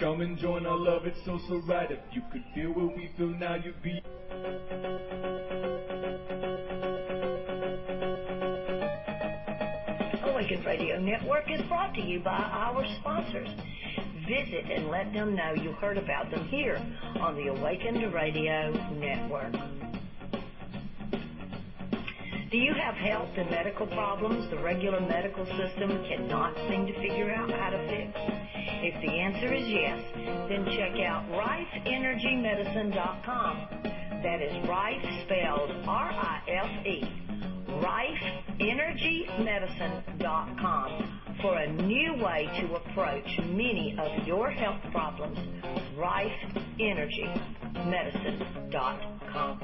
Come and join our love, it's so right. If you could feel what we feel now, you'd be. Awakened Radio Network is brought to you by our sponsors. Visit and let them know you heard about them here on the Awakened Radio Network. Do you have health and medical problems the regular medical system cannot seem to figure out how to fix? If the answer is yes, then check out rifeenergymedicine.com. That is Rife spelled R-I-F-E. rifeenergymedicine.com for a new way to approach many of your health problems. rifeenergymedicine.com.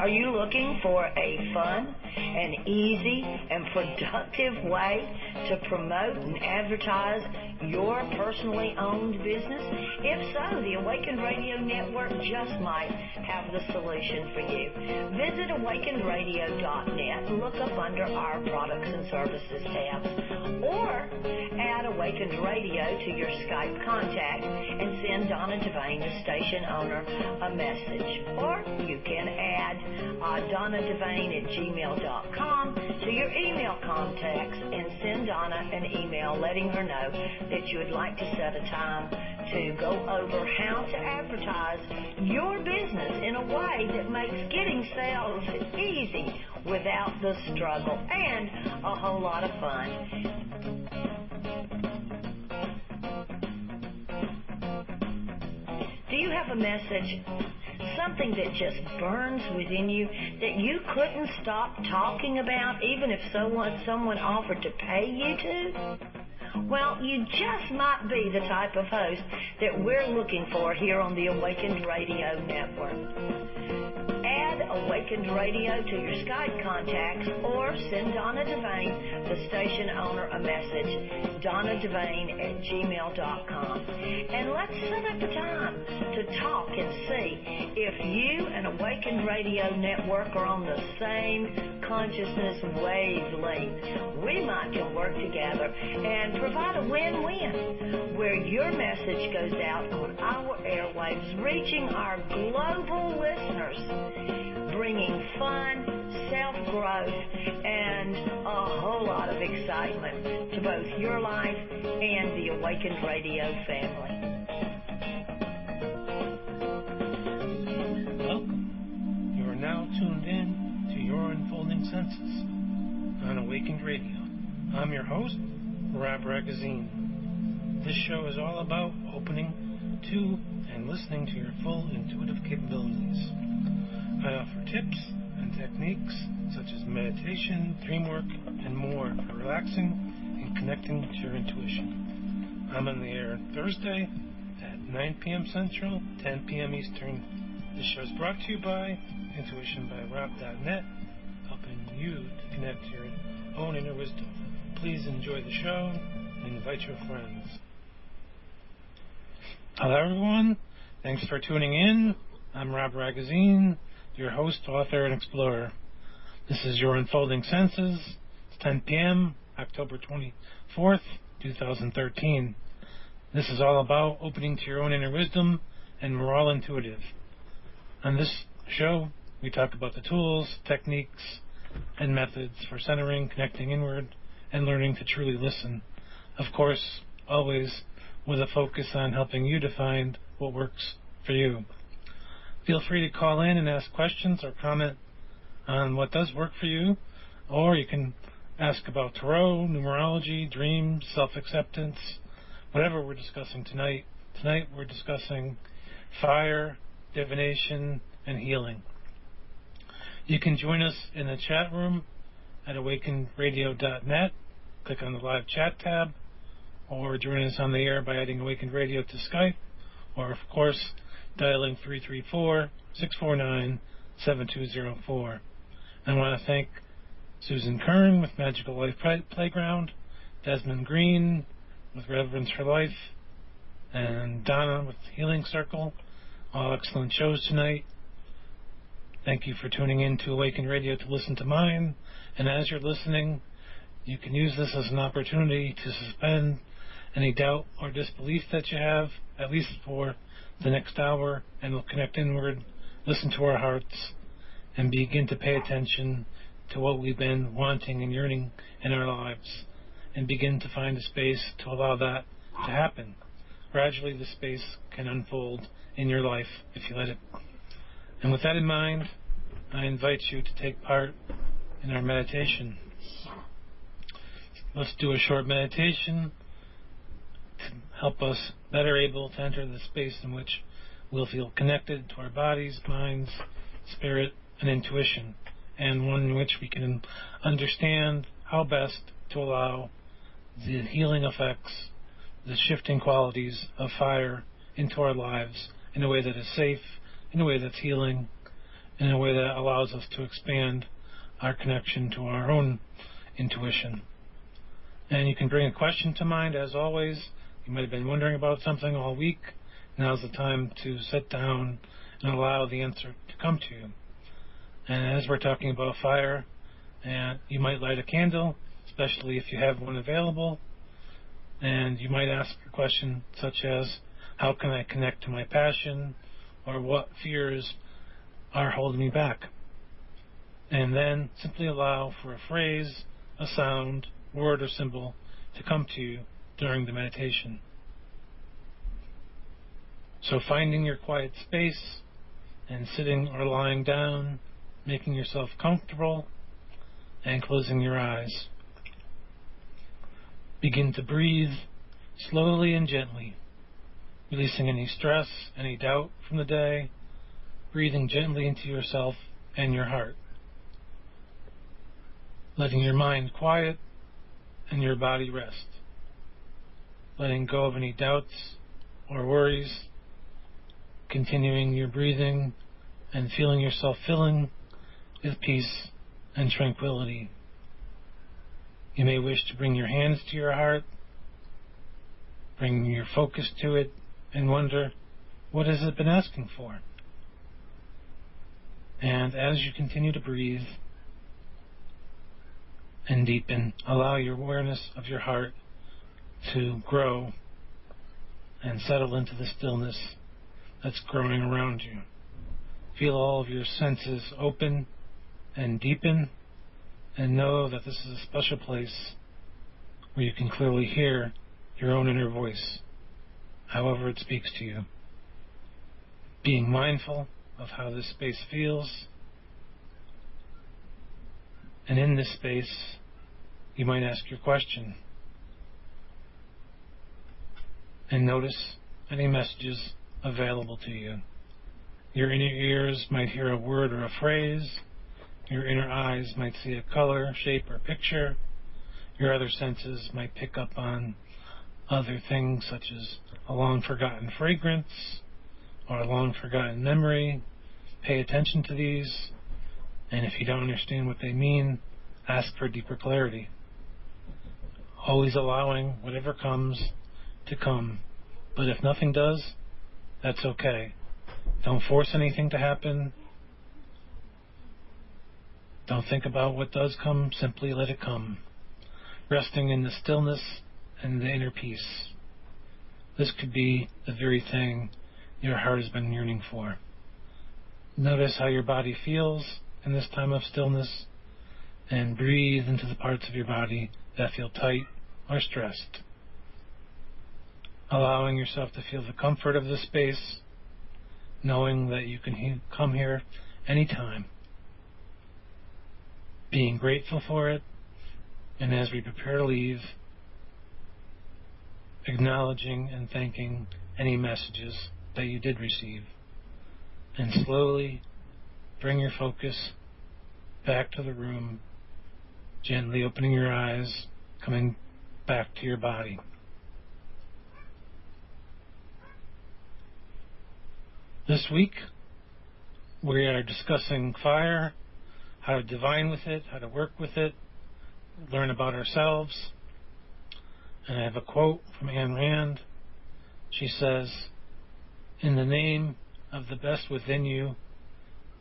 Are you looking for a fun and easy and productive way to promote and advertise your personally owned business? If so, the Awakened Radio Network just might have the solution for you. Visit awakenedradio.net and look up under our products and services tabs. Or add Awakened Radio to your Skype contact and send Donna Devane, the station owner, a message. Or you can add DonnaDevane@gmail.com to your email contacts and send Donna an email letting her know that you would like to set a time to go over how to advertise your business in a way that makes getting sales easy without the struggle and a whole lot of fun. Do you have a message, something that just burns within you that you couldn't stop talking about even if someone offered to pay you to? Well, you just might be the type of host that we're looking for here on the Awakened Radio Network. Add Awakened Radio to your Skype contacts or send Donna Devane, the station owner, a message, DonnaDevane@gmail.com. And let's set up a time to talk and see if you and Awakened Radio Network are on the same consciousness wavelength. We might can work together and provide a win-win where your message goes out on our airwaves, reaching our global listeners, bringing fun, self-growth, and a whole lot of excitement to both your life and the Awakened Radio family. Welcome. You are now tuned in to Your Unfolding Senses on Awakened Radio. I'm your host, Ragozzine. This show is all about opening to and listening to your full intuitive capabilities. I offer tips and techniques such as meditation, dream work, and more for relaxing and connecting to your intuition. I'm on the air Thursday at 9 p.m. Central, 10 p.m. Eastern. This show is brought to you by intuitionbyrob.net, helping you to connect to your own inner wisdom. Please enjoy the show and invite your friends. Hello, everyone. Thanks for tuning in. I'm Rob Ragozzine, your host, author, and explorer. This is Your Unfolding Senses. It's 10 p.m., October 24th, 2013. This is all about opening to your own inner wisdom, and we're all intuitive. On this show, we talk about the tools, techniques, and methods for centering, connecting inward, and learning to truly listen. Of course, always with a focus on helping you to find what works for you. Feel free to call in and ask questions or comment on what does work for you, or you can ask about tarot, numerology, dreams, self-acceptance, whatever we're discussing tonight. Tonight we're discussing fire, divination, and healing. You can join us in the chat room at awakenedradio.net. Click on the live chat tab, or join us on the air by adding Awakened Radio to Skype, or of course dialing 334-649-7204. I want to thank Susan Kern with Magical Life Playground, Desmond Green with Reverence for Life, and Donna with Healing Circle. All excellent shows tonight. Thank you for tuning in to Awakened Radio to listen to mine. And as you're listening, You can use this as an opportunity to suspend any doubt or disbelief that you have, at least for the next hour, and we'll connect inward, listen to our hearts, and begin to pay attention to what we've been wanting and yearning in our lives, and begin to find a space to allow that to happen. Gradually, the space can unfold in your life if you let it. And with that in mind, I invite you to take part in our meditation. Let's do a short meditation to help us better able to enter the space in which we'll feel connected to our bodies, minds, spirit, and intuition, and one in which we can understand how best to allow the healing effects, the shifting qualities of fire into our lives in a way that is safe, in a way that's healing, in a way that allows us to expand our connection to our own intuition. And you can bring a question to mind, as always. You might have been wondering about something all week. Now's the time to sit down and allow the answer to come to you. And as we're talking about fire, and you might light a candle, especially if you have one available, and you might ask a question such as, how can I connect to my passion, or what fears are holding me back? And then simply allow for a phrase, a sound, word, or symbol to come to you during the meditation. So finding your quiet space and sitting or lying down, making yourself comfortable, and closing your eyes. Begin to breathe slowly and gently, releasing any stress, any doubt from the day, breathing gently into yourself and your heart. Letting your mind quiet and your body rest. Letting go of any doubts or worries, continuing your breathing and feeling yourself filling with peace and tranquility. You may wish to bring your hands to your heart, bring your focus to it, and wonder, what has it been asking for? And as you continue to breathe and deepen, allow your awareness of your heart to grow and settle into the stillness that's growing around you. Feel all of your senses open and deepen, and know that this is a special place where you can clearly hear your own inner voice, however it speaks to you. Being mindful of how this space feels, and in this space, you might ask your question, and notice any messages available to you. Your inner ears might hear a word or a phrase. Your inner eyes might see a color, shape, or picture. Your other senses might pick up on other things such as a long-forgotten fragrance or a long-forgotten memory. Pay attention to these, and if you don't understand what they mean, ask for deeper clarity. Always allowing whatever comes to come, but if nothing does, that's okay. Don't force anything to happen. Don't think about what does come, simply let it come, resting in the stillness and the inner peace. This could be the very thing your heart has been yearning for. Notice how your body feels in this time of stillness, and breathe into the parts of your body that feel tight or stressed. Allowing yourself to feel the comfort of this space, knowing that you can come here anytime. Being grateful for it, and as we prepare to leave, acknowledging and thanking any messages that you did receive. And slowly bring your focus back to the room, gently opening your eyes, coming back to your body. This week, we are discussing fire, how to divine with it, how to work with it, learn about ourselves. And I have a quote from Ayn Rand. She says, "In the name of the best within you,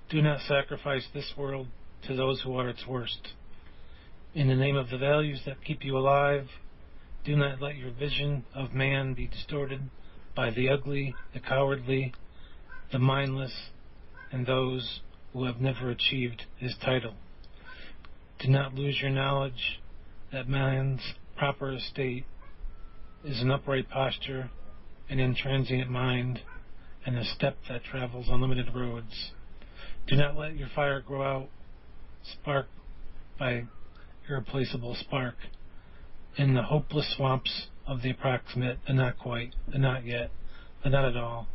do not sacrifice this world to those who are its worst. In the name of the values that keep you alive, do not let your vision of man be distorted by the ugly, the cowardly, the mindless, and those who have never achieved his title. Do not lose your knowledge that man's proper estate is an upright posture, an intransient mind, and a step that travels unlimited roads. Do not let your fire grow out, spark by irreplaceable spark, in the hopeless swamps of the approximate, the not quite, the not yet, the not at all.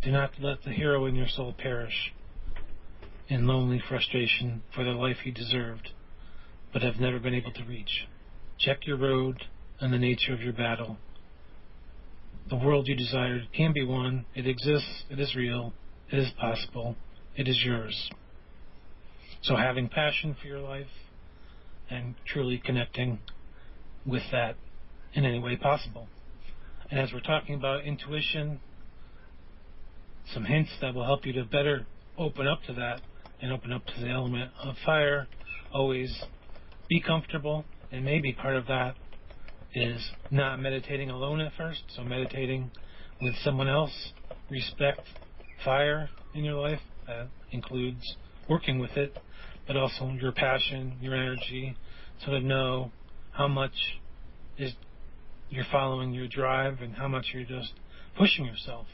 Do not let the hero in your soul perish in lonely frustration for the life he deserved, but have never been able to reach. Check your road and the nature of your battle. The world you desired can be won. It exists. It is real. It is possible. It is yours. So having passion for your life and truly connecting with that in any way possible. And as we're talking about intuition, some hints that will help you to better open up to that and open up to the element of fire. Always be comfortable, and maybe part of that is not meditating alone at first, so meditating with someone else. Respect fire in your life. That includes working with it, but also your passion, your energy, so to know how much is you're following your drive and how much you're just pushing yourself.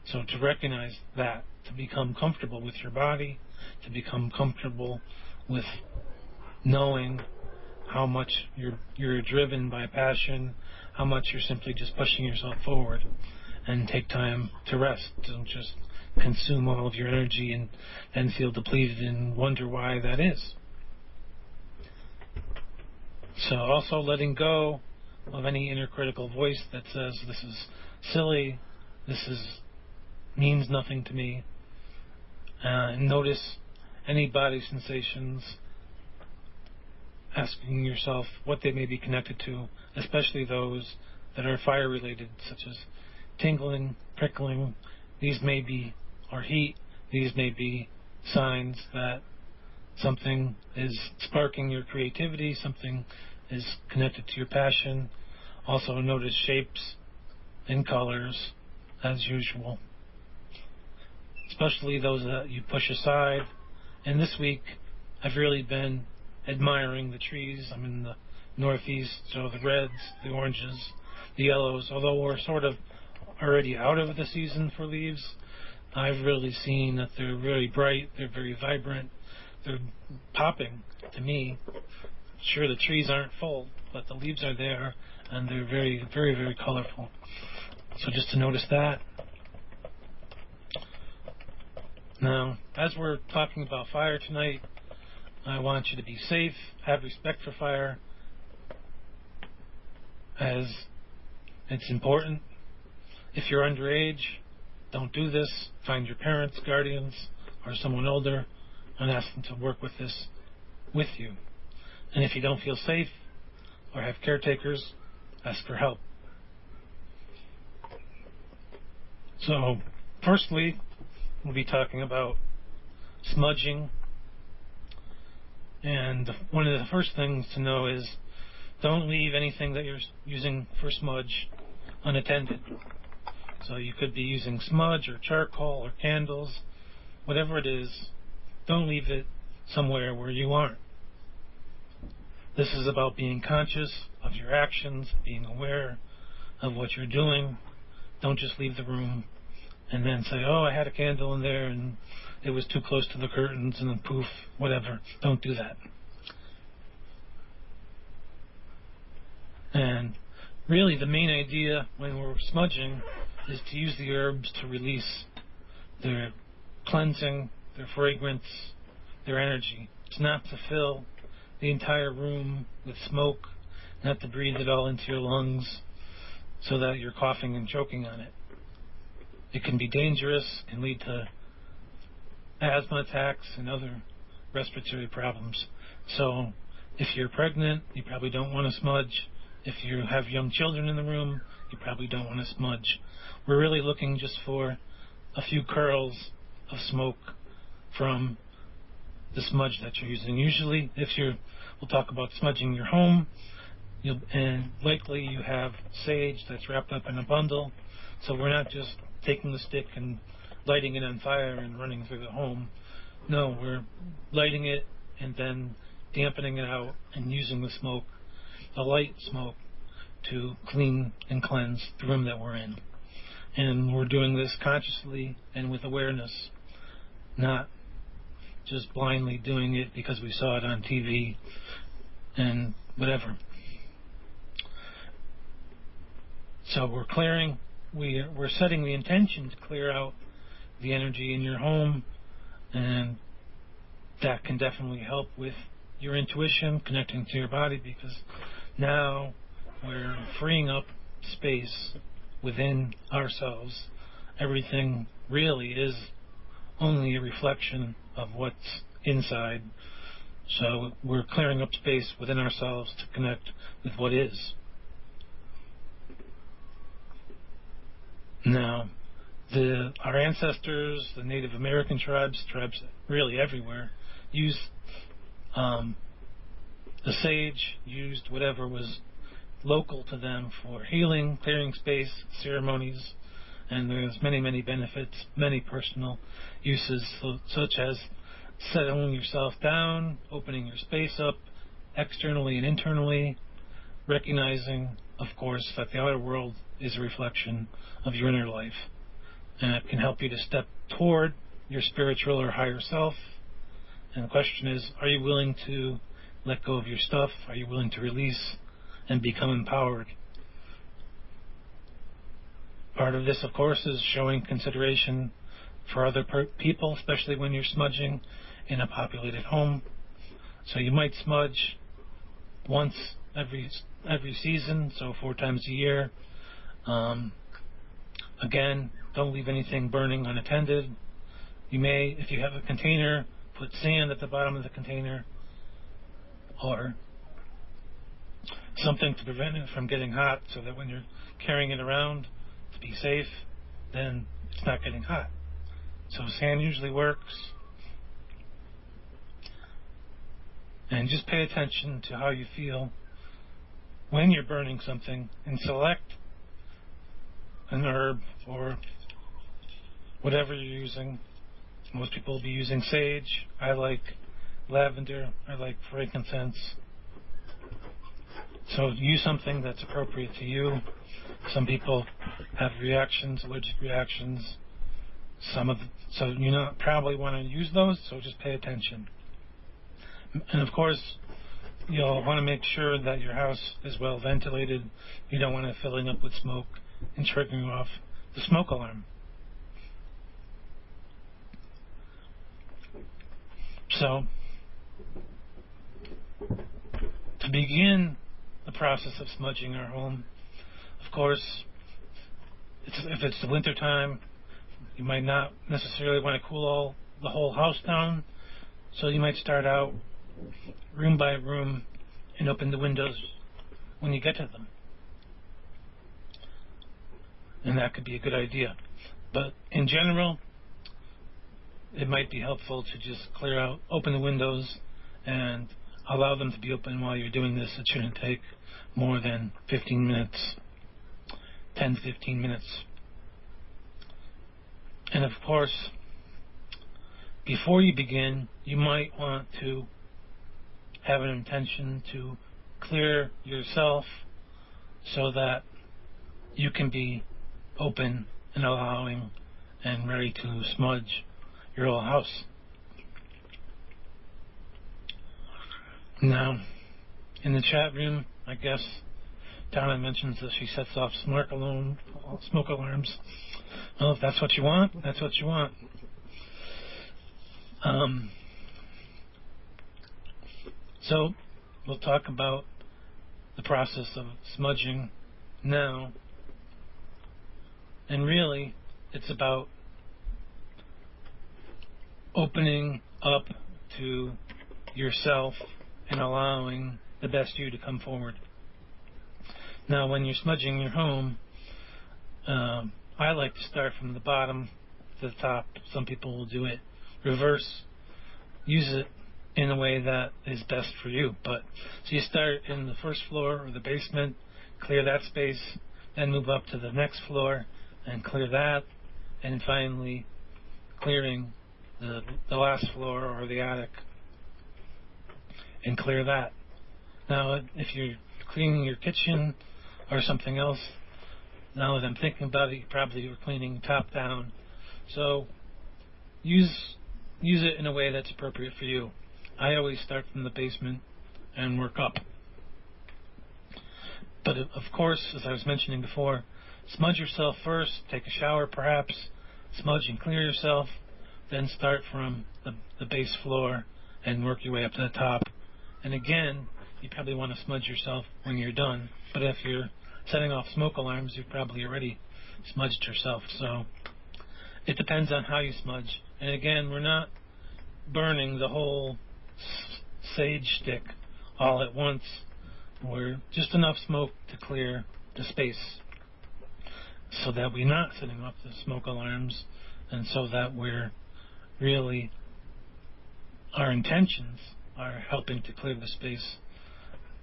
So to recognize that, to become comfortable with your body, to become comfortable with knowing how much you're driven by passion, how much you're simply just pushing yourself forward, and take time to rest. Don't just consume all of your energy and then feel depleted and wonder why that is. So also letting go of any inner critical voice that says this is silly, means nothing to me. And notice any body sensations, asking yourself what they may be connected to, especially those that are fire related, such as tingling, prickling. These may be, or heat. These may be signs that something is sparking your creativity, something is connected to your passion. Also notice shapes and colors as usual, especially those that you push aside. And this week I've really been admiring the trees. I'm in the northeast, so the reds, the oranges, the yellows, although we're sort of already out of the season for leaves, I've really seen that they're very bright, they're very vibrant, they're popping to me. Sure, the trees aren't full, but the leaves are there, and they're very, very, very colorful. So just to notice that. Now, as we're talking about fire tonight, I want you to be safe, have respect for fire, as it's important. If you're underage, don't do this. Find your parents, guardians, or someone older and ask them to work with this with you. And if you don't feel safe or have caretakers, ask for help. So, firstly, we'll be talking about smudging. And one of the first things to know is don't leave anything that you're using for smudge unattended. So you could be using smudge or charcoal or candles, whatever it is, don't leave it somewhere where you aren't. This is about being conscious of your actions, being aware of what you're doing. Don't just leave the room and then say, oh, I had a candle in there and it was too close to the curtains and then poof, whatever. Don't do that. And really the main idea when we're smudging is to use the herbs to release their cleansing, their fragrance, their energy. It's not to fill the entire room with smoke, not to breathe it all into your lungs so that you're coughing and choking on it. It can be dangerous, can lead to asthma attacks and other respiratory problems. So if you're pregnant, you probably don't want to smudge. If you have young children in the room, you probably don't want to smudge. We're really looking just for a few curls of smoke from the smudge that you're using. Usually, we'll talk about smudging your home, and likely you have sage that's wrapped up in a bundle. So we're not just taking the stick and lighting it on fire and running through the home. No, we're lighting it and then dampening it out and using the light smoke, to clean and cleanse the room that we're in. And we're doing this consciously and with awareness, not just blindly doing it because we saw it on TV and whatever. So we're setting the intention to clear out the energy in your home, and that can definitely help with your intuition, connecting to your body, because now we're freeing up space within ourselves. Everything really is only a reflection of what's inside. So we're clearing up space within ourselves to connect with what is. Now, our ancestors, the Native American tribes really everywhere, used the sage, used whatever was local to them for healing, clearing space, ceremonies, and there's many, many benefits, many personal uses, such as settling yourself down, opening your space up externally and internally, recognizing, of course, that the outer world is a reflection of your inner life, and it can help you to step toward your spiritual or higher self. And the question is, are you willing to let go of your stuff? Are you willing to release and become empowered? Part of this, of course, is showing consideration for other people, especially when you're smudging in a populated home. So you might smudge once every season, so 4 times a year. Again, don't leave anything burning unattended. You may, if you have a container, put sand at the bottom of the container or something to prevent it from getting hot, so that when you're carrying it around to be safe, then it's not getting hot. So sand usually works. And just pay attention to how you feel when you're burning something, and select an herb or whatever you're using. Most people will be using sage. I like lavender. I like frankincense. So use something that's appropriate to you. Some people have reactions, allergic reactions. So you not probably want to use those, so just pay attention. And of course, you'll want to make sure that your house is well ventilated. You don't want it filling up with smoke and triggering off the smoke alarm. So, to begin the process of smudging our home, of course, if it's the winter time, you might not necessarily want to cool the whole house down. So you might start out room by room and open the windows when you get to them. And that could be a good idea. But in general, it might be helpful to just open the windows and allow them to be open while you're doing this. It shouldn't take more than 15 minutes, 10 to 15 minutes. And of course, before you begin, you might want to have an intention to clear yourself so that you can be open and allowing and ready to smudge your whole house. Now, in the chat room, I guess Donna mentions that she sets off smoke alarms. Well, if that's what you want, that's what you want. So, we'll talk about the process of smudging now. And really, it's about opening up to yourself and allowing the best you to come forward. Now, when you're smudging your home, I like to start from the bottom to the top. Some people will do it reverse. Use it in a way that is best for you. But so you start in the first floor or the basement, clear that space, then move up to the next floor and clear that, and finally clearing the last floor or the attic and clear that. Now, if you're cleaning your kitchen or something else, now that I'm thinking about it, you probably were cleaning top down. So use it in a way that's appropriate for you. I always start from the basement and work up. But of course, as I was mentioning before, smudge yourself first, take a shower perhaps, smudge and clear yourself, then start from the base floor and work your way up to the top. And again, you probably want to smudge yourself when you're done. But if you're setting off smoke alarms, you've probably already smudged yourself. So it depends on how you smudge. And again, we're not burning the whole sage stick all at once. We're just enough smoke to clear the space so that we're not setting off the smoke alarms, and so that we're really, our intentions are helping to clear the space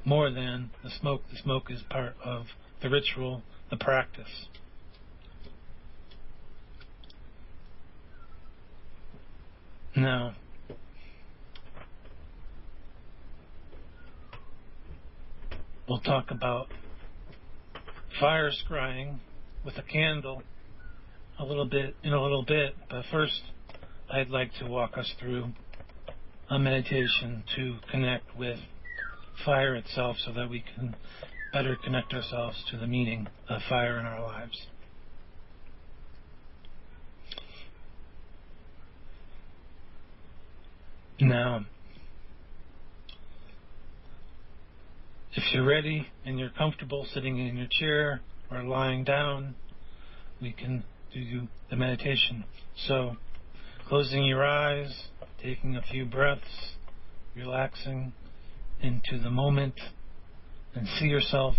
more than the smoke. The smoke is part of the ritual, the practice. Now, we'll talk about fire scrying with a candle in a little bit, but first I'd like to walk us through a meditation to connect with fire itself so that we can better connect ourselves to the meaning of fire in our lives. Now, if you're ready and you're comfortable sitting in your chair or lying down, we can do the meditation. So, closing your eyes, taking a few breaths, relaxing into the moment, and see yourself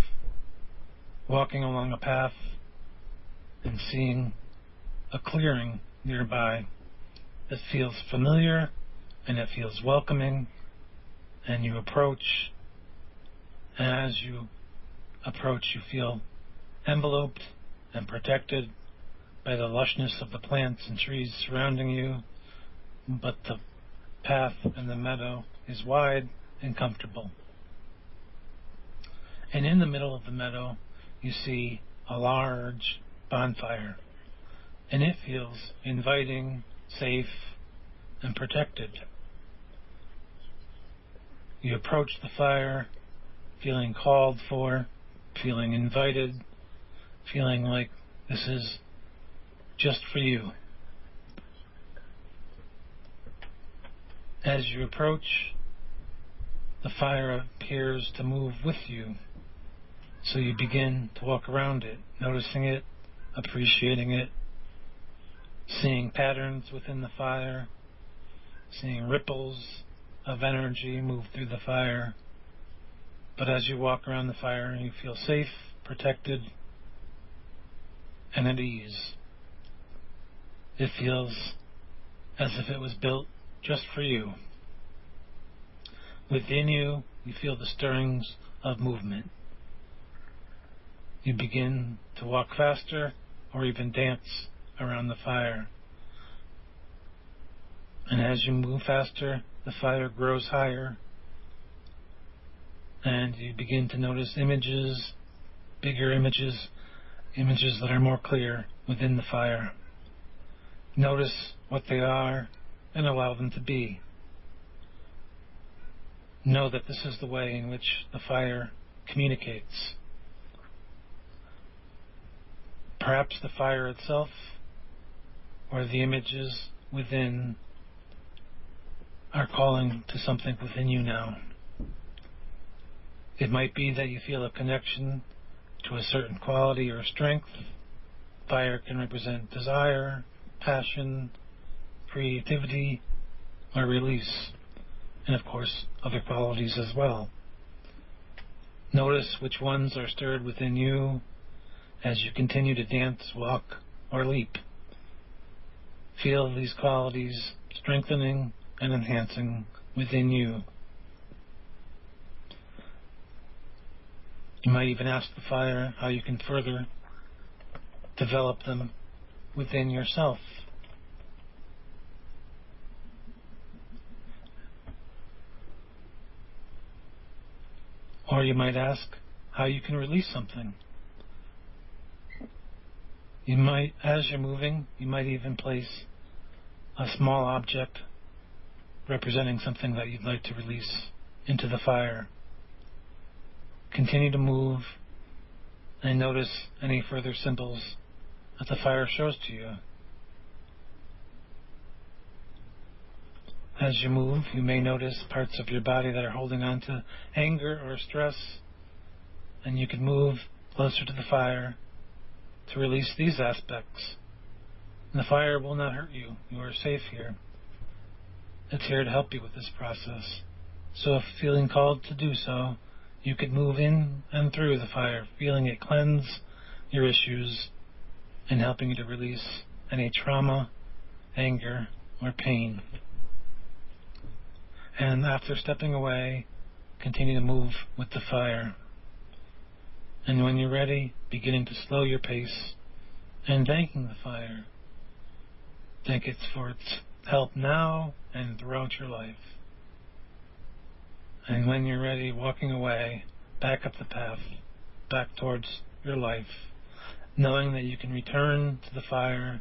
walking along a path and seeing a clearing nearby that feels familiar and it feels welcoming, and you approach. And as you approach, you feel enveloped and protected by the lushness of the plants and trees surrounding you, but the path and the meadow is wide and comfortable. And in the middle of the meadow, you see a large bonfire, and it feels inviting, safe, and protected. You approach the fire, feeling called for, feeling invited, feeling like this is just for you. As you approach, the fire appears to move with you, so you begin to walk around it, noticing it, appreciating it, seeing patterns within the fire, seeing ripples of energy move through the fire. But as you walk around the fire, you feel safe, protected, and at ease. It feels as if it was built just for you. Within you, you feel the stirrings of movement. You begin to walk faster or even dance around the fire. And as you move faster, the fire grows higher, and you begin to notice images, bigger images, images that are more clear within the fire. Notice what they are and allow them to be. Know that this is the way in which the fire communicates. Perhaps the fire itself or the images within are calling to something within you now. It might be that you feel a connection to a certain quality or strength. Fire can represent desire, passion, creativity, or release, and of course other qualities as well. Notice which ones are stirred within you as you continue to dance, walk, or leap. Feel these qualities strengthening and enhancing within you. You might even ask the fire how you can further develop them within yourself. Or you might ask how you can release something. You might, as you're moving, you might even place a small object representing something that you'd like to release into the fire. Continue to move and notice any further symbols that the fire shows to you. As you move, you may notice parts of your body that are holding on to anger or stress, and you can move closer to the fire to release these aspects. And the fire will not hurt you. You are safe here. It's here to help you with this process. So if feeling called to do so, you could move in and through the fire, feeling it cleanse your issues and helping you to release any trauma, anger, or pain. And after stepping away, continue to move with the fire. And when you're ready, beginning to slow your pace and thanking the fire. Thank it for its help now and throughout your life. And when you're ready, walking away, back up the path, back towards your life, knowing that you can return to the fire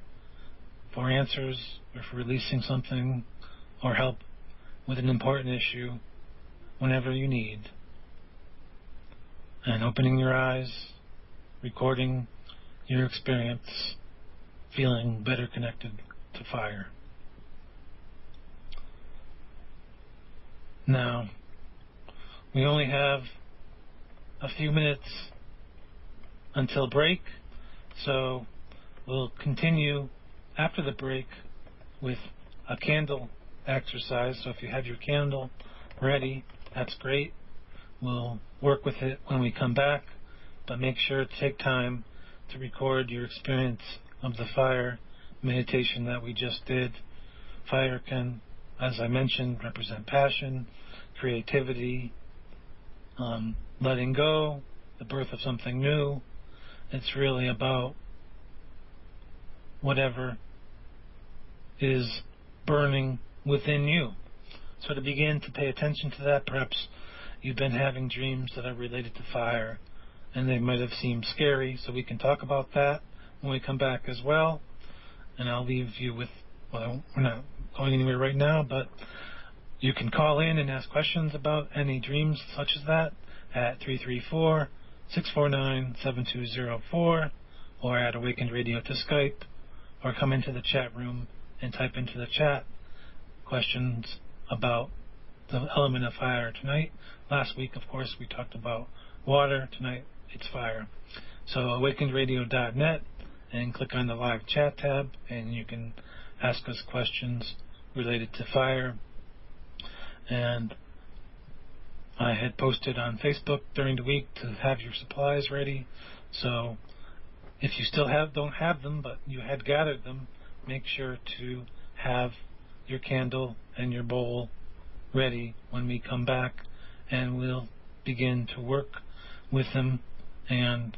for answers or for releasing something or help with an important issue whenever you need. And opening your eyes, recording your experience, feeling better connected to fire. Now, we only have a few minutes until break, so we'll continue after the break with a candle exercise. So if you have your candle ready, that's great. We'll work with it when we come back, but make sure to take time to record your experience of the fire meditation that we just did. Fire can, as I mentioned, represent passion, creativity, letting go, the birth of something new. It's really about whatever is burning within you. So to begin to pay attention to that, perhaps you've been having dreams that are related to fire, and they might have seemed scary, so we can talk about that when we come back as well. And I'll leave you with, well, we're not going anywhere right now, but you can call in and ask questions about any dreams such as that at 334-649-7204 or at Awakened Radio to Skype, or come into the chat room and type into the chat questions about the element of fire tonight. Last week, of course, we talked about water. Tonight, it's fire. So awakenedradio.net, and click on the live chat tab, and you can ask us questions related to fire. And I had posted on Facebook during the week to have your supplies ready. So if you still don't have them, but you had gathered them, make sure to have your candle and your bowl ready when we come back, and we'll begin to work with them and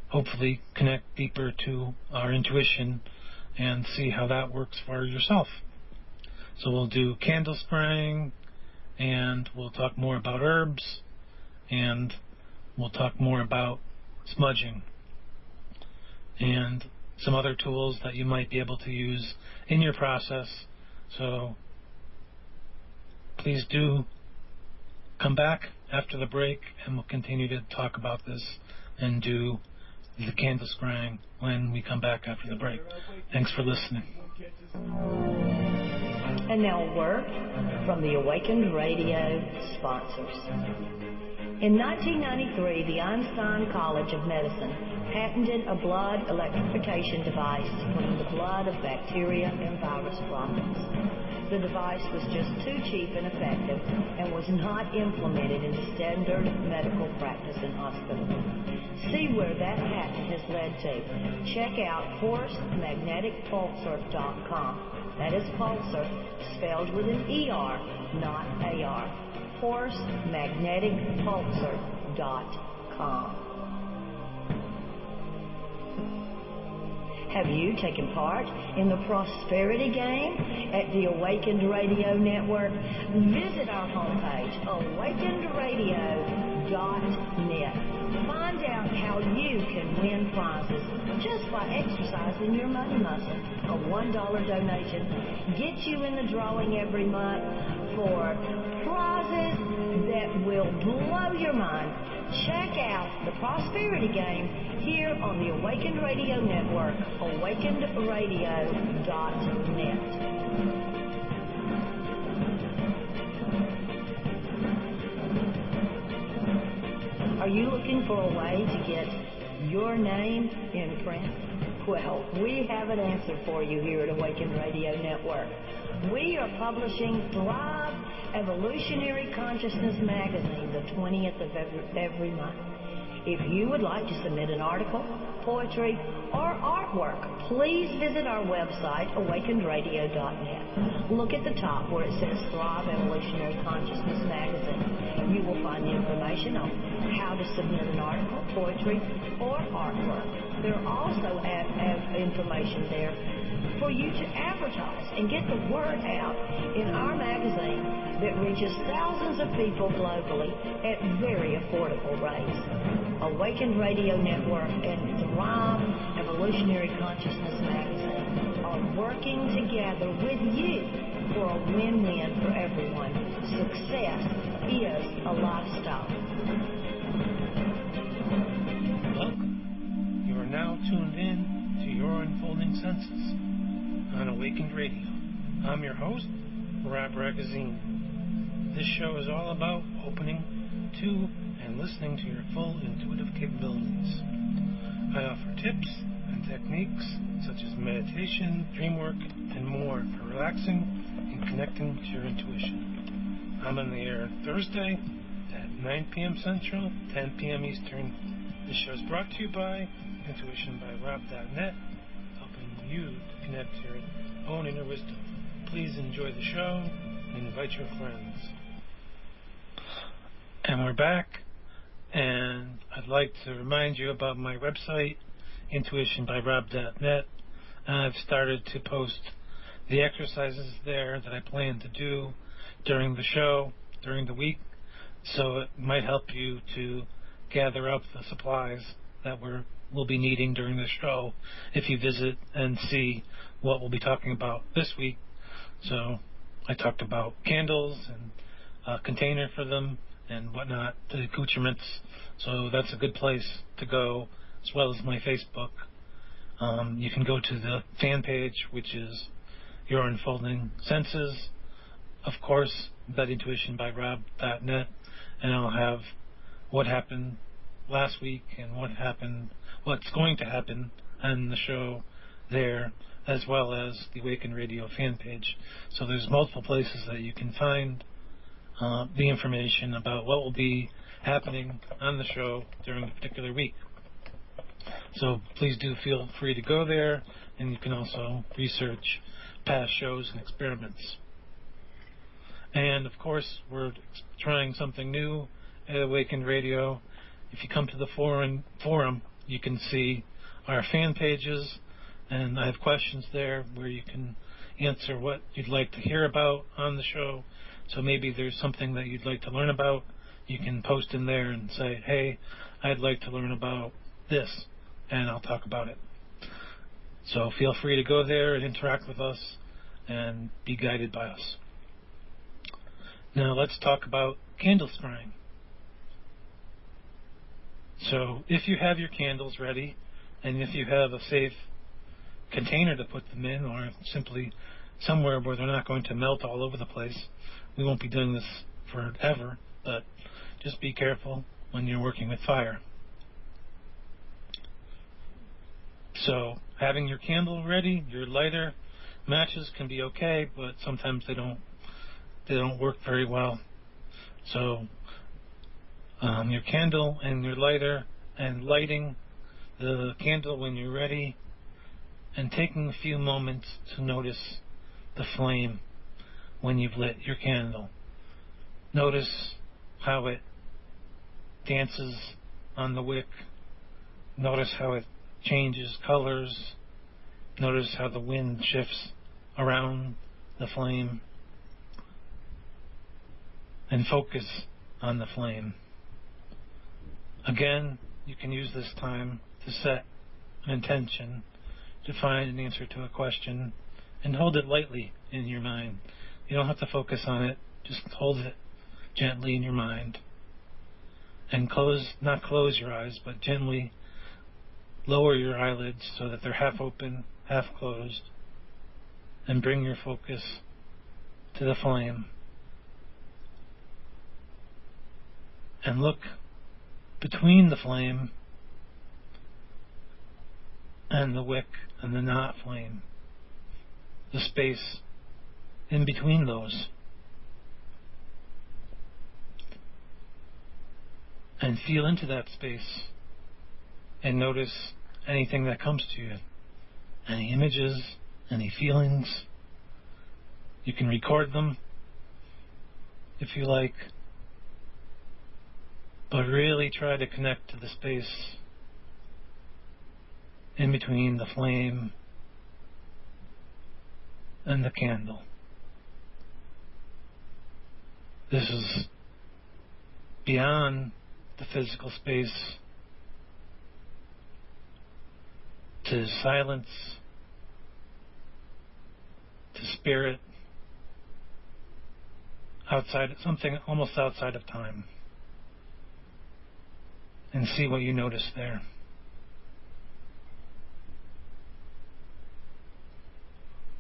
hopefully connect deeper to our intuition and see how that works for yourself. So we'll do candle spraying, and we'll talk more about herbs, and we'll talk more about smudging and some other tools that you might be able to use in your process. So please do come back after the break, and we'll continue to talk about this and do the candle scrying when we come back after the break. Thanks for listening. And now a word from the Awakened Radio sponsors. In 1993, the Einstein College of Medicine patented a blood electrification device to clean the blood of bacteria and virus droplets. The device was just too cheap and effective and was not implemented into standard medical practice in hospitals. See where that patent has led to. Check out forcemagneticpulsar.com. That is pulsar, spelled with an ER, not AR. HorseMagneticPulsar.com. Have you taken part in the prosperity game at the Awakened Radio Network? Visit our homepage, awakenedradio.net. Find out how you can win prizes just by exercising your money muscle. A $1 donation gets you in the drawing every month for prizes that will blow your mind. Check out the prosperity game here on the Awakened Radio Network, awakenedradio.net. Are you looking for a way to get your name in print? Well, we have an answer for you here at Awakened Radio Network. We are publishing Thrive Evolutionary Consciousness Magazine the 20th of every month. If you would like to submit an article, poetry, or artwork, please visit our website, awakenedradio.net. Look at the top where it says Thrive Evolutionary Consciousness Magazine. You will find the information on how to submit an article, poetry, or artwork. There are also information there for you to advertise and get the word out in our magazine that reaches thousands of people globally at very affordable rates. Awakened Radio Network and Thrive Evolutionary Consciousness Magazine are working together with you for a win-win for everyone. Success is a lifestyle. Welcome. You are now tuned in to Your Unfolding Senses on Awakened Radio. I'm your host, Rob Ragozzine. This show is all about opening to and listening to your full intuitive capabilities. I offer tips and techniques such as meditation, dream work, and more for relaxing and connecting to your intuition. I'm on the air Thursday at 9 p.m. Central, 10 p.m. Eastern. This show is brought to you by intuitionbyrob.net, helping you to connect to your own inner wisdom. Please enjoy the show and invite your friends. And we're back, and I'd like to remind you about my website, intuitionbyrob.net. I've started to post the exercises there that I plan to do during the show, during the week, so it might help you to gather up the supplies that we'll be needing during the show if you visit and see what we'll be talking about this week. So I talked about candles and a container for them and whatnot, the accoutrements. So that's a good place to go, as well as my Facebook. You can go to the fan page, which is Your Unfolding Senses, of course, intuitionbyrob.net, and I'll have what happened last week and what's going to happen on the show there, as well as the Awaken Radio fan page. So there's multiple places that you can find the information about what will be happening on the show during a particular week. So please do feel free to go there, and you can also research past shows and experiments. And of course, we're trying something new at Awakened Radio. If you come to the forum, you can see our fan pages, and I have questions there where you can answer what you'd like to hear about on the show. So maybe there's something that you'd like to learn about. You can post in there and say, hey, I'd like to learn about this, and I'll talk about it. So feel free to go there and interact with us and be guided by us. Now let's talk about candle scrying. So if you have your candles ready, and if you have a safe container to put them in, or simply somewhere where they're not going to melt all over the place, we won't be doing this forever, but just be careful when you're working with fire. So having your candle ready, your lighter, matches can be okay, but sometimes they don't work very well. So your candle and your lighter, and lighting the candle when you're ready, and taking a few moments to notice the flame when you've lit your candle. Notice how it dances on the wick. Notice how it changes colors. Notice how the wind shifts around the flame. And focus on the flame. Again, you can use this time to set an intention, to find an answer to a question, and hold it lightly in your mind. You don't have to focus on it, just hold it gently in your mind. And not close your eyes, but gently lower your eyelids so that they're half open, half closed, and bring your focus to the flame. And look between the flame and the wick and the not flame, the space in between those. And feel into that space and notice anything that comes to you. Any images, any feelings. You can record them if you like, but really try to connect to the space in between the flame and the candle. This is beyond the physical space to silence, to spirit, something almost outside of time. And see what you notice there.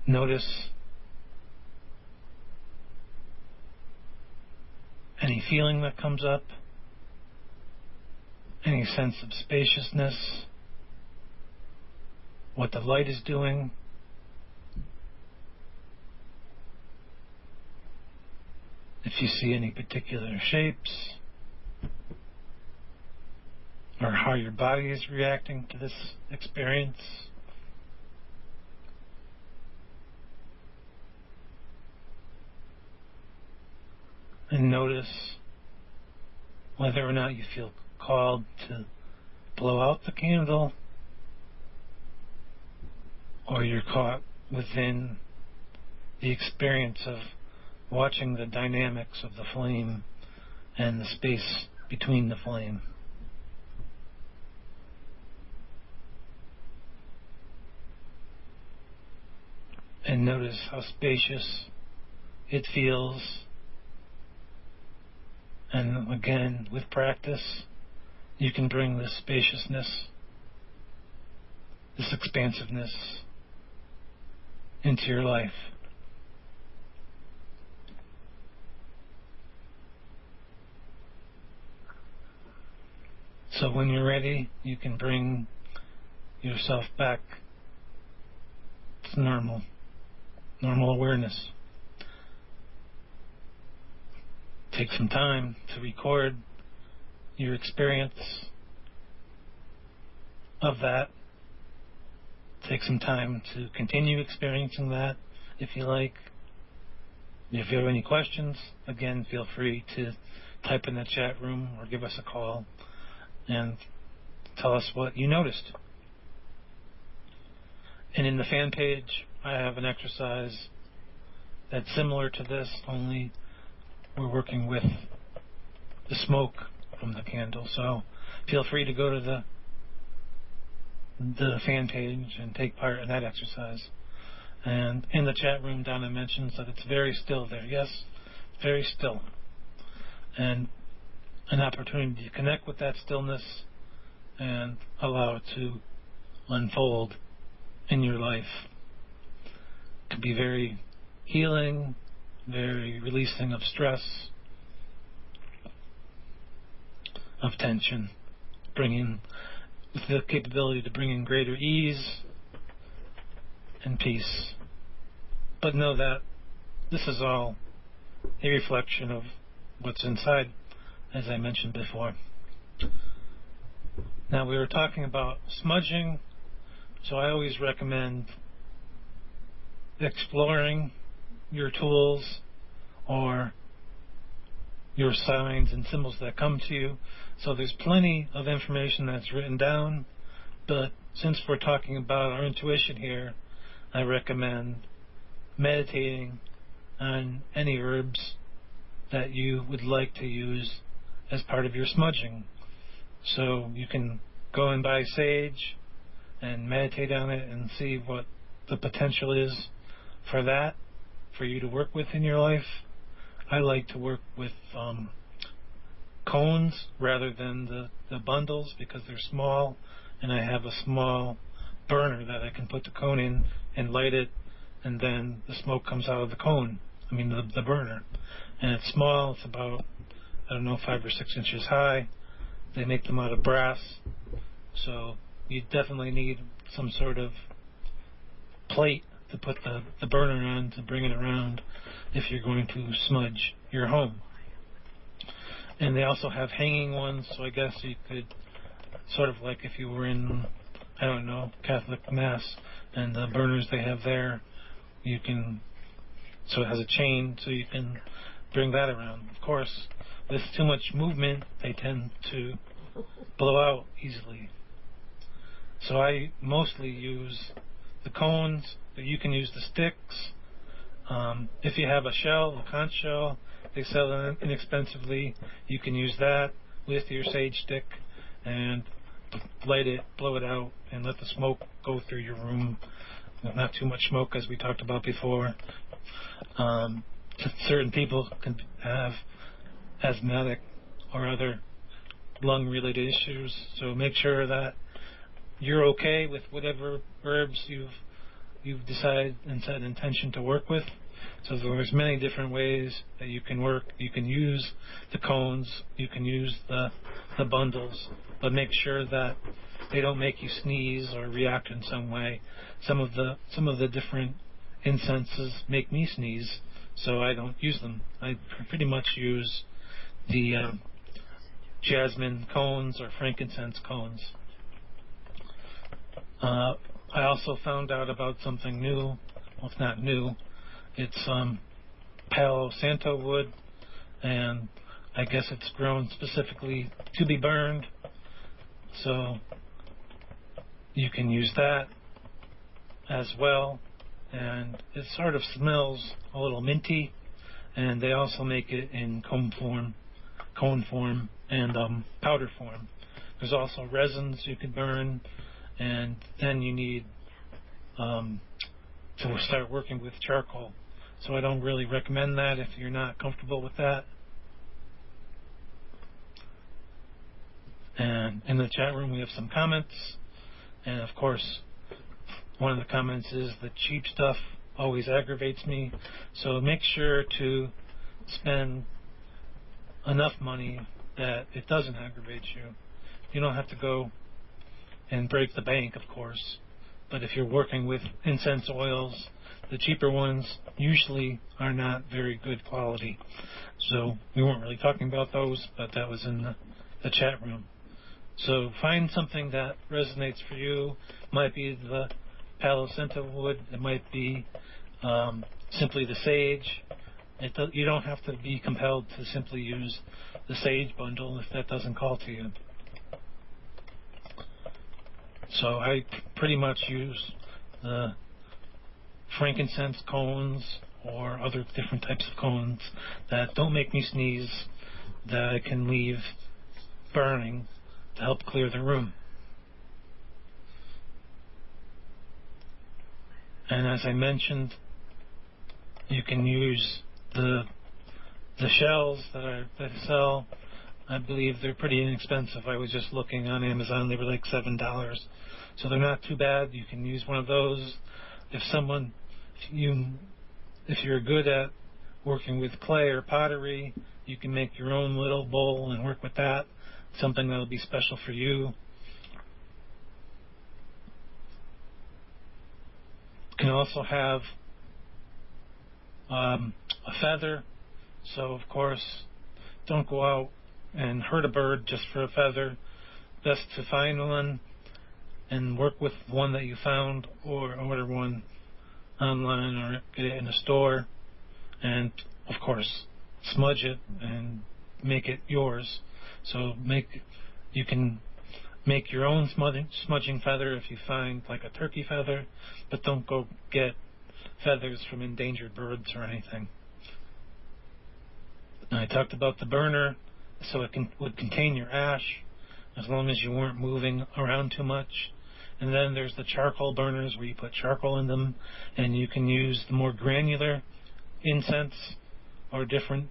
Notice any feeling that comes up, any sense of spaciousness, what the light is doing. If you see any particular shapes, or how your body is reacting to this experience. And notice whether or not you feel called to blow out the candle, or you're caught within the experience of watching the dynamics of the flame and the space between the flame. And notice how spacious it feels. And again, with practice, you can bring this spaciousness, this expansiveness into your life. So when you're ready, you can bring yourself back to normal awareness. Take some time to record your experience of that. Take some time to continue experiencing that if you like. If you have any questions, again, feel free to type in the chat room or give us a call and tell us what you noticed. And in the fan page, I have an exercise that's similar to this, only we're working with the smoke from the candle. So feel free to go to the fan page and take part in that exercise. And in the chat room, Donna mentions that it's very still there. Yes, very still. And an opportunity to connect with that stillness and allow it to unfold in your life. It could be very healing, very releasing of stress, of tension, with the capability to bring in greater ease and peace. But know that this is all a reflection of what's inside, as I mentioned before. Now, we were talking about smudging, so I always recommend exploring your tools or your signs and symbols that come to you. So there's plenty of information that's written down, but since we're talking about our intuition here, I recommend meditating on any herbs that you would like to use as part of your smudging. So you can go and buy sage and meditate on it and see what the potential is for that, for you to work with in your life. I like to work with cones rather than the bundles because they're small, and I have a small burner that I can put the cone in and light it, and then the smoke comes out of the cone, the burner. And it's small, it's about, 5 or 6 inches high. They make them out of brass, so you definitely need some sort of plate to put the burner on to bring it around if you're going to smudge your home. And they also have hanging ones, so I guess you could, sort of like if you were in, Catholic Mass, and the burners they have there, you can, so it has a chain, so you can bring that around. Of course, with too much movement, they tend to blow out easily. So I mostly use the cones, but you can use the sticks. If you have a shell, a conch shell, they sell it inexpensively. You can use that with your sage stick and light it, blow it out, and let the smoke go through your room. Not too much smoke, as we talked about before. Certain people can have asthmatic or other lung-related issues, so make sure that you're okay with whatever herbs you've decided and set an intention to work with. So there's many different ways that you can work. You can use the cones, you can use the bundles, but make sure that they don't make you sneeze or react in some way. Some of the different incenses make me sneeze, so I don't use them. I pretty much use the jasmine cones or frankincense cones. I also found out about something new. Well, it's not new. It's Palo Santo wood, and I guess it's grown specifically to be burned. So you can use that as well, and it sort of smells a little minty, and they also make it in cone form, and powder form. There's also resins you can burn, and then you need to start working with charcoal. So I don't really recommend that if you're not comfortable with that. And in the chat room we have some comments, and of course one of the comments is the cheap stuff always aggravates me, so make sure to spend enough money that it doesn't aggravate you. You don't have to go and break the bank, of course, but if you're working with incense oils, the cheaper ones usually are not very good quality. So we weren't really talking about those, but that was in the chat room. So find something that resonates for you. Might be the Palo Santo wood. It might be simply the sage. You don't have to be compelled to simply use the sage bundle if that doesn't call to you. So I pretty much use the frankincense cones or other different types of cones that don't make me sneeze, that I can leave burning to help clear the room. And as I mentioned, you can use the shells that I sell. I believe they're pretty inexpensive. I was just looking on Amazon, they were like $7. So they're not too bad. You can use one of those. If you're good at working with clay or pottery, you can make your own little bowl and work with that. Something that'll be special for you. You can also have a feather. So of course, don't go out and hurt a bird just for a feather. Best to find one and work with one that you found, or order one online or get it in a store. and of course smudge it and make it yours. So you can make your own smudging feather if you find like a turkey feather, but don't go get feathers from endangered birds or anything. And I talked about the burner, so it would contain your ash as long as you weren't moving around too much. And then there's the charcoal burners where you put charcoal in them, and you can use the more granular incense or different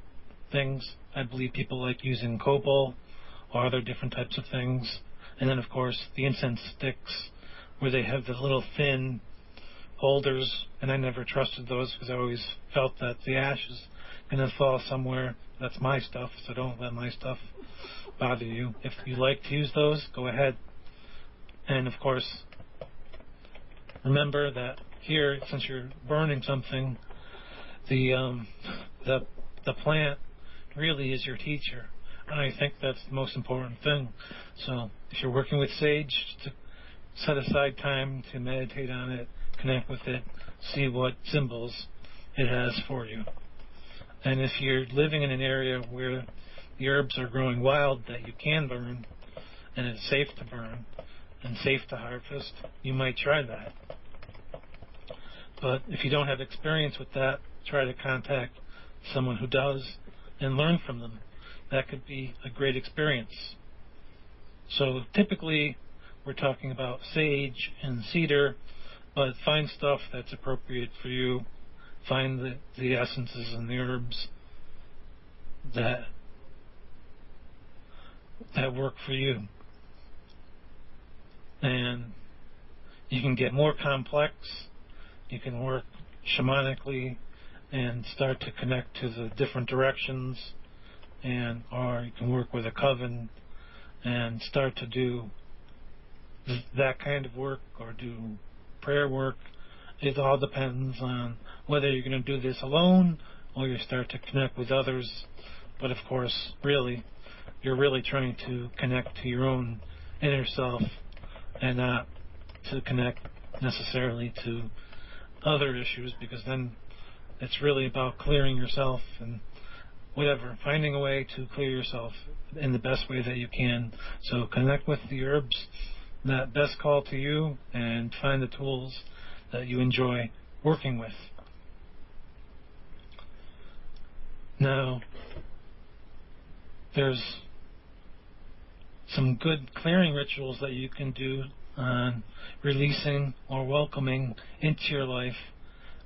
things. I believe people like using copal or other different types of things. And then, of course, the incense sticks where they have the little thin holders, and I never trusted those because I always felt that the ash is going to fall somewhere. That's my stuff, so don't let my stuff bother you. If you like to use those, go ahead. And, of course, remember that here, since you're burning something, the plant really is your teacher. And I think that's the most important thing. So if you're working with sage, to set aside time to meditate on it, connect with it, see what symbols it has for you. And if you're living in an area where the herbs are growing wild that you can burn, and it's safe to burn and safe to harvest, you might try that. But if you don't have experience with that, try to contact someone who does and learn from them. That could be a great experience. So typically we're talking about sage and cedar, but find stuff that's appropriate for you. Find the essences and the herbs that work for you. And you can get more complex. You can work shamanically and start to connect to the different directions, or you can work with a coven and start to do that kind of work or do prayer work. It all depends on whether you're going to do this alone or you start to connect with others. But of course, really, you're really trying to connect to your own inner self and not to connect necessarily to other issues, because then it's really about clearing yourself and whatever, finding a way to clear yourself in the best way that you can. So connect with the herbs that best call to you and find the tools that you enjoy working with. Now, there's some good clearing rituals that you can do on releasing or welcoming into your life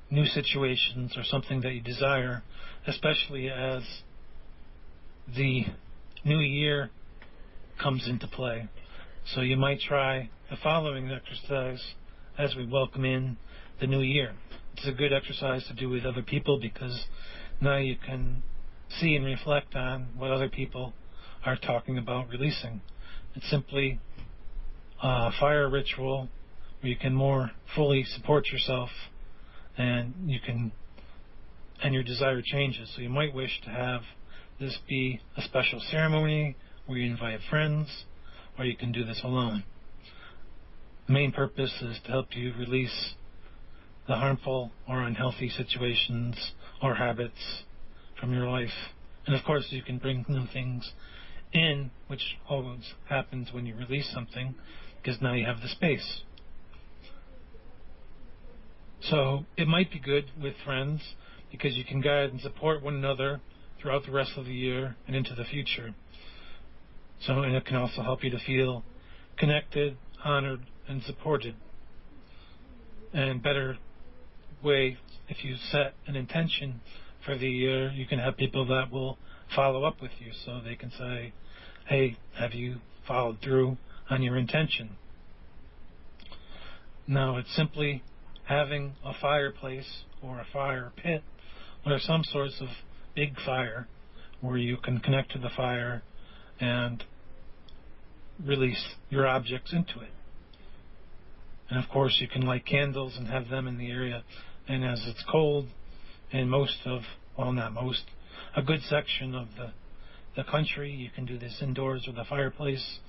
new situations or something that you desire, especially as the new year comes into play. So you might try the following exercise as we welcome in the new year. It's a good exercise to do with other people because now you can see and reflect on what other people are talking about releasing. It's simply a fire ritual where you can more fully support yourself and your desire changes. So you might wish to have this be a special ceremony where you invite friends, or you can do this alone. The main purpose is to help you release the harmful or unhealthy situations or habits from your life. And of course you can bring new things in, which always happens when you release something, because now you have the space. So it might be good with friends because you can guide and support one another throughout the rest of the year and into the future. So, and it can also help you to feel connected, honored, and supported. And better way, if you set an intention for the year, you can have people that will follow up with you, so they can say, hey, have you followed through on your intention? Now, it's simply having a fireplace or a fire pit or some sorts of big fire where you can connect to the fire and release your objects into it. And of course you can light candles and have them in the area, and as it's cold in a good section of the country, you can do this indoors with a fireplace.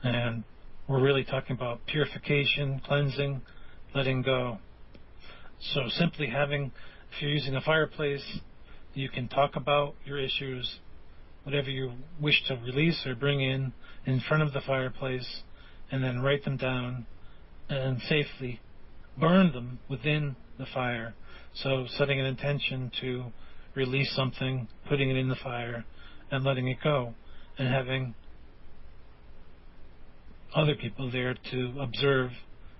And we're really talking about purification, cleansing, letting go. So simply having If you're using a fireplace, you can talk about your issues, whatever you wish to release or bring in front of the fireplace, and then write them down and safely burn them within the fire. So setting an intention to release something, putting it in the fire, and letting it go, and having other people there to observe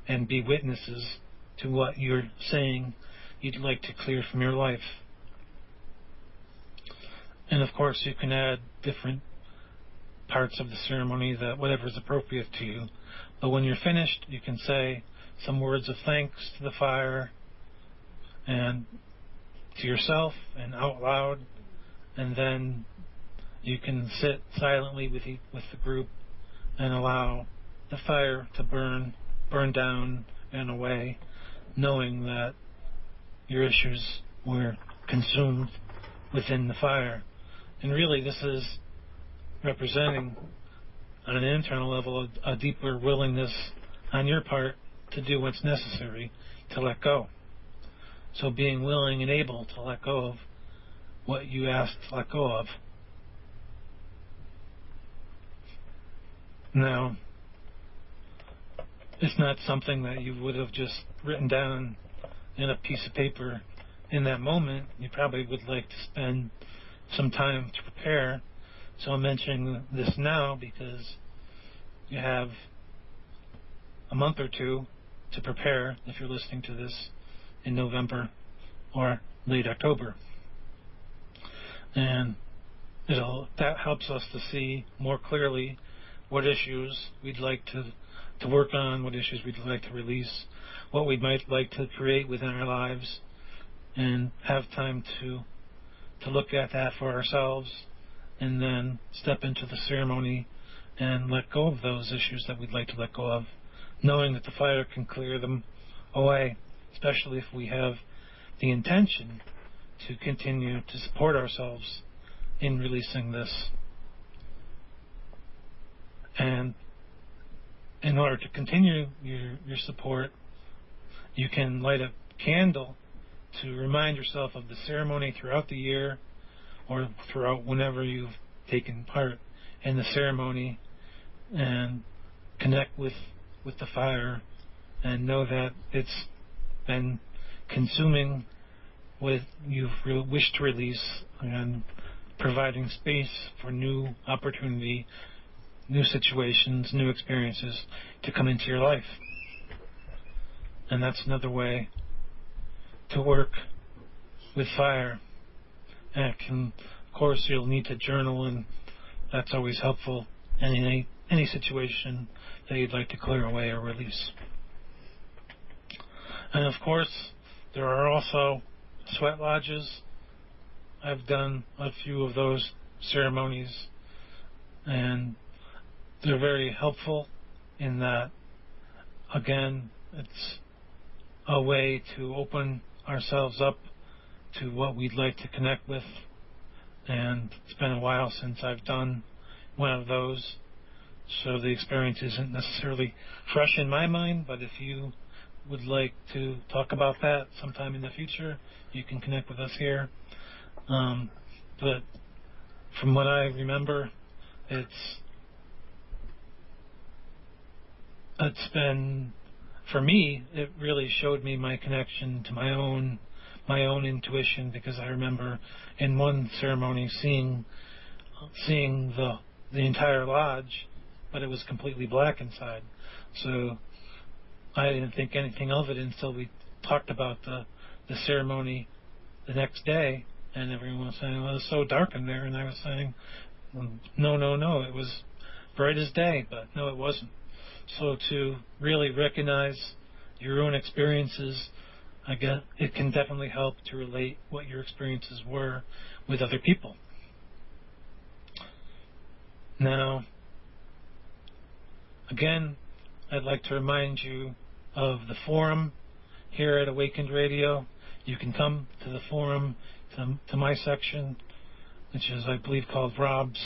and be witnesses to what you're saying you'd like to clear from your life. And of course you can add different parts of the ceremony, that whatever is appropriate to you. But when you're finished, you can say some words of thanks to the fire and to yourself and out loud, and then you can sit silently with the group and allow the fire to burn down and away, knowing that your issues were consumed within the fire. And really this is representing on an internal level a deeper willingness on your part to do what's necessary to let go. So being willing and able to let go of what you asked to let go of. Now, it's not something that you would have just written down in a piece of paper in that moment. You probably would like to spend some time to prepare. So I'm mentioning this now because you have a month or two to prepare if you're listening to this in November or late October. And that helps us to see more clearly what issues we'd like to work on, what issues we'd like to release, what we might like to create within our lives, and have time to look at that for ourselves, and then step into the ceremony and let go of those issues that we'd like to let go of, knowing that the fire can clear them away, especially if we have the intention to continue to support ourselves in releasing this. And in order to continue your support, you can light a candle to remind yourself of the ceremony throughout the year, or throughout whenever you've taken part in the ceremony, and connect with the fire and know that it's been consuming what you wish to release and providing space for new opportunity, new situations, new experiences to come into your life. And that's another way to work with fire. And it can, of course, you'll need to journal, and that's always helpful in any situation that you'd like to clear away or release. And of course, there are also sweat lodges. I've done a few of those ceremonies, and they're very helpful in that, again, it's a way to open ourselves up to what we'd like to connect with. And it's been a while since I've done one of those, so the experience isn't necessarily fresh in my mind, but if you would like to talk about that sometime in the future, you can connect with us here. But from what I remember, it's been, for me, it really showed me my connection to my own intuition, because I remember in one ceremony seeing the entire lodge, but it was completely black inside. So I didn't think anything of it until we talked about the ceremony the next day, and everyone was saying, well, it's so dark in there, and I was saying, well, no, it was bright as day, but no, it wasn't. So to really recognize your own experiences, I guess it can definitely help to relate what your experiences were with other people. Now, again, I'd like to remind you of the forum here at Awakened Radio. You can come to the forum, to my section, which is, I believe, called Rob's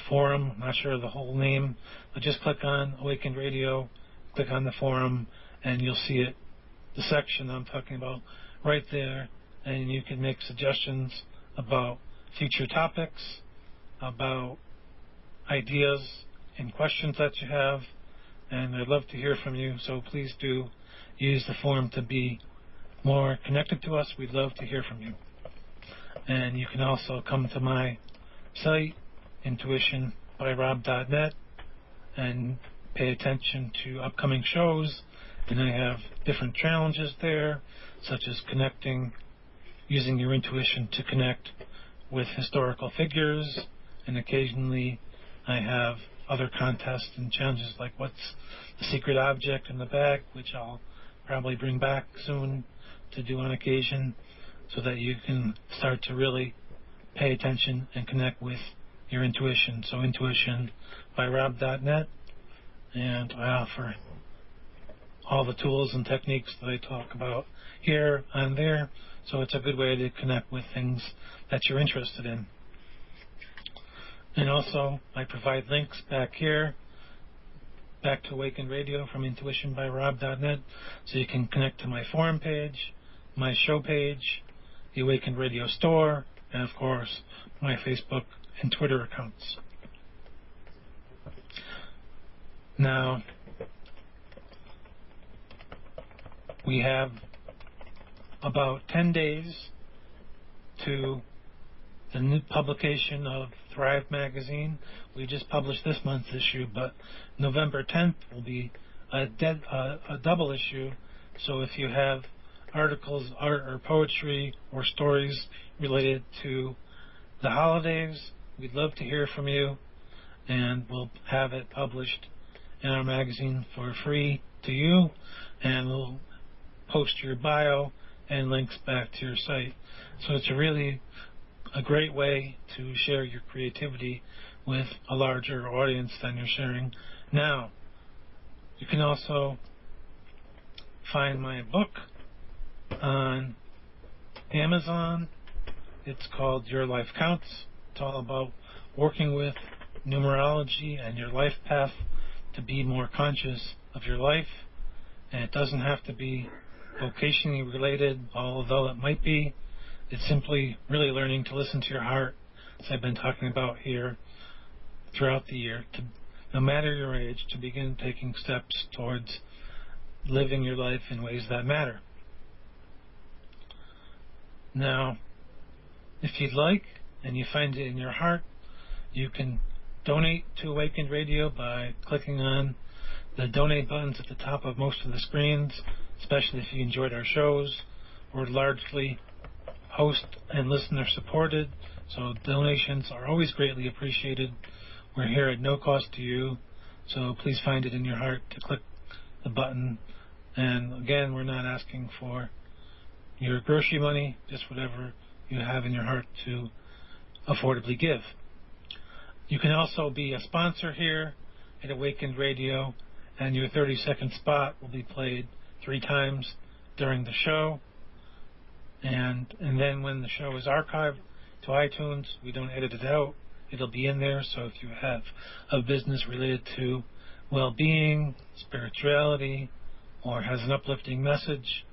Forum. I'm not sure of the whole name, but just click on Awakened Radio, click on the forum, and you'll see it. The section I'm talking about right there, and you can make suggestions about future topics, about ideas and questions that you have, and I'd love to hear from you, so please do use the forum to be more connected to us. We'd love to hear from you. And you can also come to my site, intuitionbyrob.net, and pay attention to upcoming shows, and I have different challenges there, such as using your intuition to connect with historical figures, and occasionally I have other contests and challenges like what's the secret object in the bag, which I'll probably bring back soon to do on occasion, so that you can start to really pay attention and connect with your intuition. So intuitionbyrob.net, and I offer all the tools and techniques that I talk about here and there, so it's a good way to connect with things that you're interested in. And also, I provide links back here, back to Awakened Radio from intuitionbyrob.net, so you can connect to my forum page, my show page, the Awakened Radio store, and of course, my Facebook and Twitter accounts. Now, we have about 10 days to the new publication of Thrive magazine. We just published this month's issue, but November 10th will be a double issue. So if you have articles, art or poetry or stories related to the holidays, we'd love to hear from you, and we'll have it published in our magazine for free to you, and we'll post your bio and links back to your site. So it's really a great way to share your creativity with a larger audience than you're sharing now. You can also find my book on Amazon. It's called Your Life Counts. It's all about working with numerology and your life path to be more conscious of your life. And it doesn't have to be vocationally related, although it might be. It's simply really learning to listen to your heart, as I've been talking about here throughout the year, to, no matter your age, to begin taking steps towards living your life in ways that matter. Now, if you'd like, and you find it in your heart, you can donate to Awakened Radio by clicking on the donate buttons at the top of most of the screens, especially if you enjoyed our shows. We're largely host and listener supported, so donations are always greatly appreciated. We're here at no cost to you, so please find it in your heart to click the button. And again, we're not asking for your grocery money, just whatever you have in your heart to affordably give. You can also be a sponsor here at Awakened Radio, and your 30-second spot will be played 3 times during the show. And then when the show is archived to iTunes, we don't edit it out. It'll be in there, so if you have a business related to well-being, spirituality, or has an uplifting message,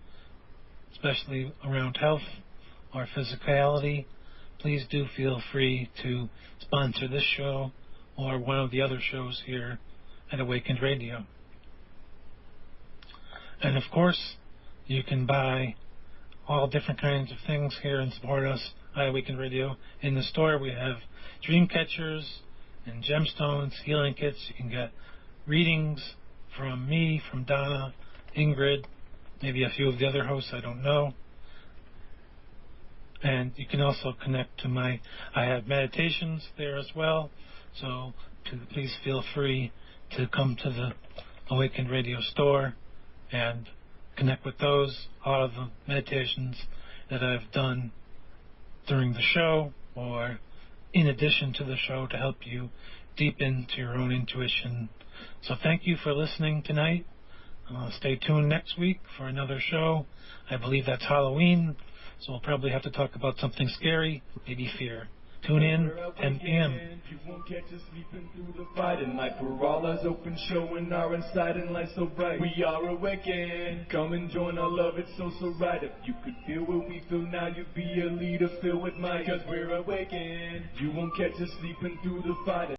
especially around health or physicality, please do feel free to sponsor this show or one of the other shows here at Awakened Radio. And of course, you can buy all different kinds of things here and support us at Awakened Radio. In the store, we have dream catchers and gemstones, healing kits. You can get readings from me, from Donna, Ingrid, maybe a few of the other hosts, I don't know. And you can also connect to I have meditations there as well, so please feel free to come to the Awakened Radio store and connect with those. A lot of the meditations that I've done during the show or in addition to the show to help you deepen to your own intuition. So thank you for listening tonight. Stay tuned next week for another show. I believe that's Halloween, so we'll probably have to talk about something scary, maybe fear. Tune in, 10 p.m. You won't catch us sleeping through the fight at night. For all us open, showing our inside and light so bright. We are awakened. Come and join our love, it's so right. If you could feel what we feel now, you'd be a leader filled with might. Cause we're awakened. You won't catch us sleeping through the fight.